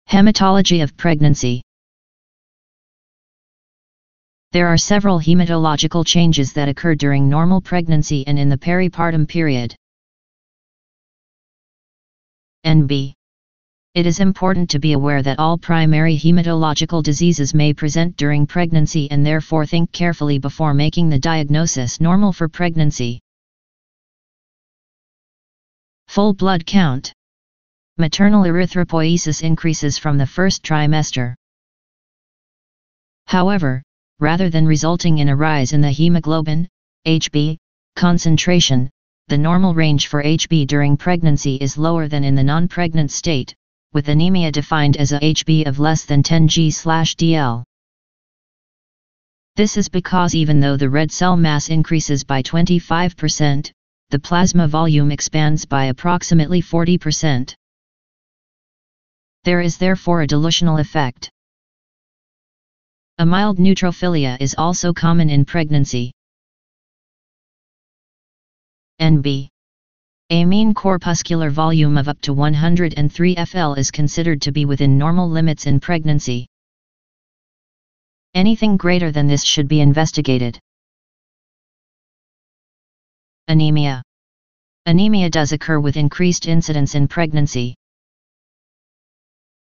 Haematology of pregnancy. There are several hematological changes that occur during normal pregnancy and in the peripartum period. NB. It is important to be aware that all primary hematological diseases may present during pregnancy, and therefore think carefully before making the diagnosis normal for pregnancy. Full blood count. Maternal erythropoiesis increases from the first trimester. However, rather than resulting in a rise in the hemoglobin, HB, concentration, the normal range for HB during pregnancy is lower than in the non-pregnant state, with anemia defined as a HB of less than 10 g/dl. This is because even though the red cell mass increases by 25%, the plasma volume expands by approximately 40%. There is therefore a dilutional effect. A mild neutrophilia is also common in pregnancy. NB. A mean corpuscular volume of up to 103 fl is considered to be within normal limits in pregnancy. Anything greater than this should be investigated. Anemia. Anemia does occur with increased incidence in pregnancy.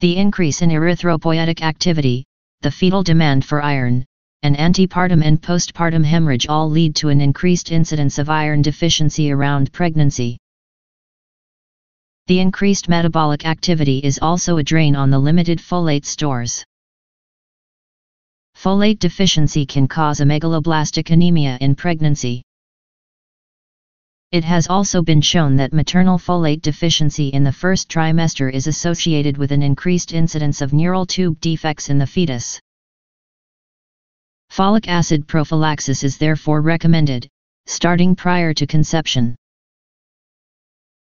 The increase in erythropoietic activity, the fetal demand for iron, and antepartum and postpartum hemorrhage all lead to an increased incidence of iron deficiency around pregnancy. The increased metabolic activity is also a drain on the limited folate stores. Folate deficiency can cause a megaloblastic anemia in pregnancy. It has also been shown that maternal folate deficiency in the first trimester is associated with an increased incidence of neural tube defects in the fetus. Folic acid prophylaxis is therefore recommended, starting prior to conception.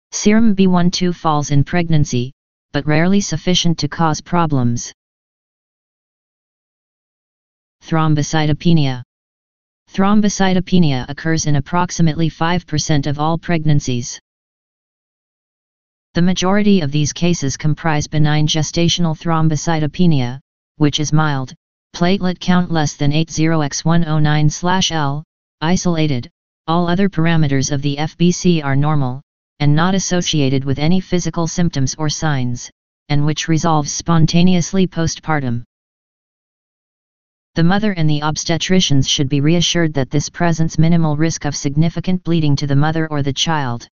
Serum B12 falls in pregnancy, but rarely sufficient to cause problems. Thrombocytopenia. Thrombocytopenia occurs in approximately 5% of all pregnancies. The majority of these cases comprise benign gestational thrombocytopenia, which is mild, platelet count less than 80x109/L, isolated. All other parameters of the FBC are normal, and not associated with any physical symptoms or signs, and which resolves spontaneously postpartum. The mother and the obstetricians should be reassured that this presents minimal risk of significant bleeding to the mother or the child.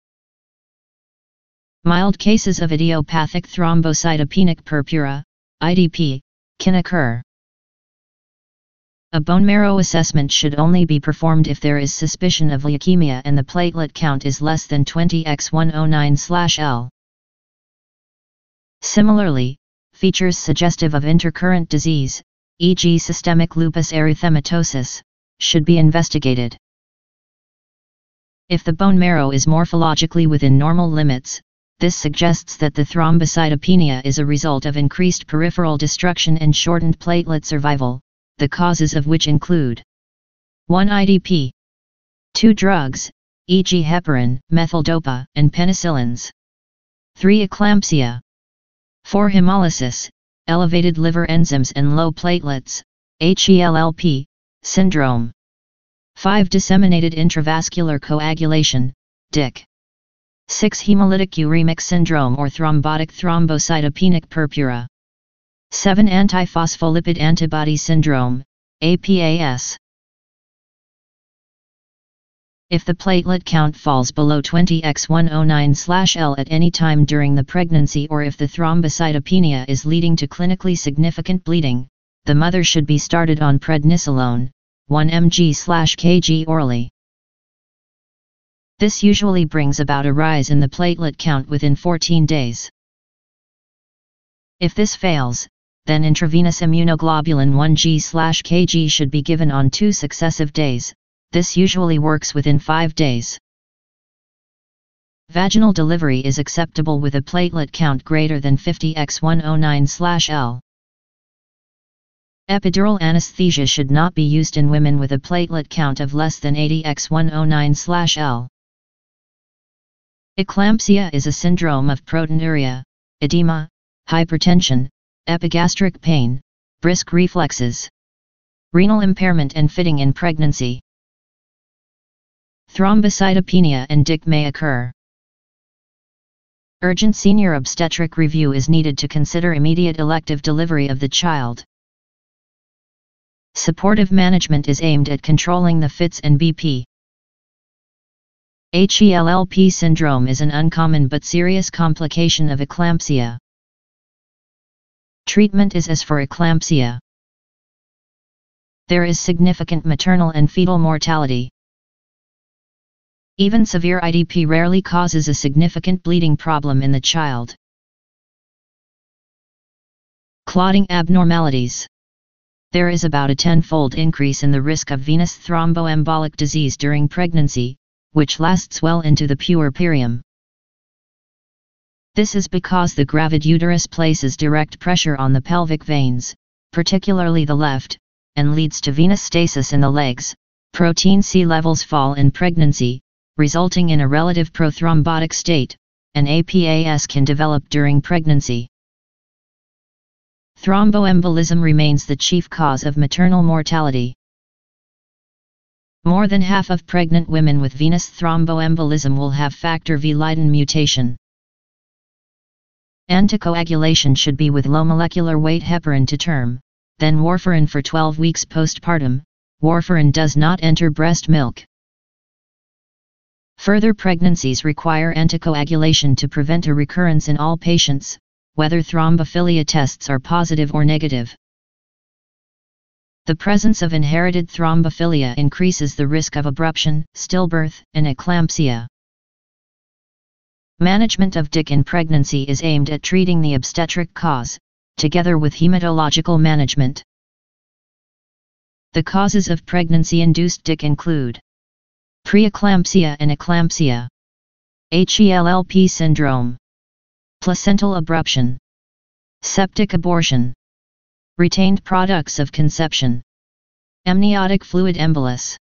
Mild cases of idiopathic thrombocytopenic purpura, IDP, can occur. A bone marrow assessment should only be performed if there is suspicion of leukemia and the platelet count is less than 20x109/L. Similarly, features suggestive of intercurrent disease, e.g. systemic lupus erythematosus, should be investigated. If the bone marrow is morphologically within normal limits, this suggests that the thrombocytopenia is a result of increased peripheral destruction and shortened platelet survival, the causes of which include 1. IDP, 2. drugs, e.g. heparin, methyldopa, and penicillins, 3. eclampsia, 4. hemolysis, elevated liver enzymes and low platelets, HELLP, syndrome, 5. disseminated intravascular coagulation, DIC, 6. hemolytic uremic syndrome or thrombotic thrombocytopenic purpura, 7. antiphospholipid antibody syndrome, APAS. If the platelet count falls below 20x109/L at any time during the pregnancy, or if the thrombocytopenia is leading to clinically significant bleeding, the mother should be started on prednisolone, 1 mg/kg orally. This usually brings about a rise in the platelet count within 14 days. If this fails, then intravenous immunoglobulin 1 g/kg should be given on 2 successive days. This usually works within 5 days. Vaginal delivery is acceptable with a platelet count greater than 50x109/L. Epidural anesthesia should not be used in women with a platelet count of less than 80x109/L. Eclampsia is a syndrome of proteinuria, edema, hypertension, epigastric pain, brisk reflexes, renal impairment and fitting in pregnancy. Thrombocytopenia and DIC may occur. Urgent senior obstetric review is needed to consider immediate elective delivery of the child. Supportive management is aimed at controlling the fits and BP. HELLP syndrome is an uncommon but serious complication of eclampsia. Treatment is as for eclampsia. There is significant maternal and fetal mortality. Even severe IDP rarely causes a significant bleeding problem in the child. Clotting abnormalities. There is about a 10-fold increase in the risk of venous thromboembolic disease during pregnancy, which lasts well into the puerperium. This is because the gravid uterus places direct pressure on the pelvic veins, particularly the left, and leads to venous stasis in the legs. Protein C levels fall in pregnancy, resulting in a relative prothrombotic state, and APAS can develop during pregnancy. Thromboembolism remains the chief cause of maternal mortality. More than half of pregnant women with venous thromboembolism will have factor V Leiden mutation. Anticoagulation should be with low molecular weight heparin to term, then warfarin for 12 weeks postpartum. Warfarin does not enter breast milk. Further pregnancies require anticoagulation to prevent a recurrence in all patients, whether thrombophilia tests are positive or negative. The presence of inherited thrombophilia increases the risk of abruption, stillbirth, and eclampsia. Management of DIC in pregnancy is aimed at treating the obstetric cause, together with hematological management. The causes of pregnancy-induced DIC include preeclampsia and eclampsia, HELLP syndrome, placental abruption, septic abortion, retained products of conception, amniotic fluid embolus.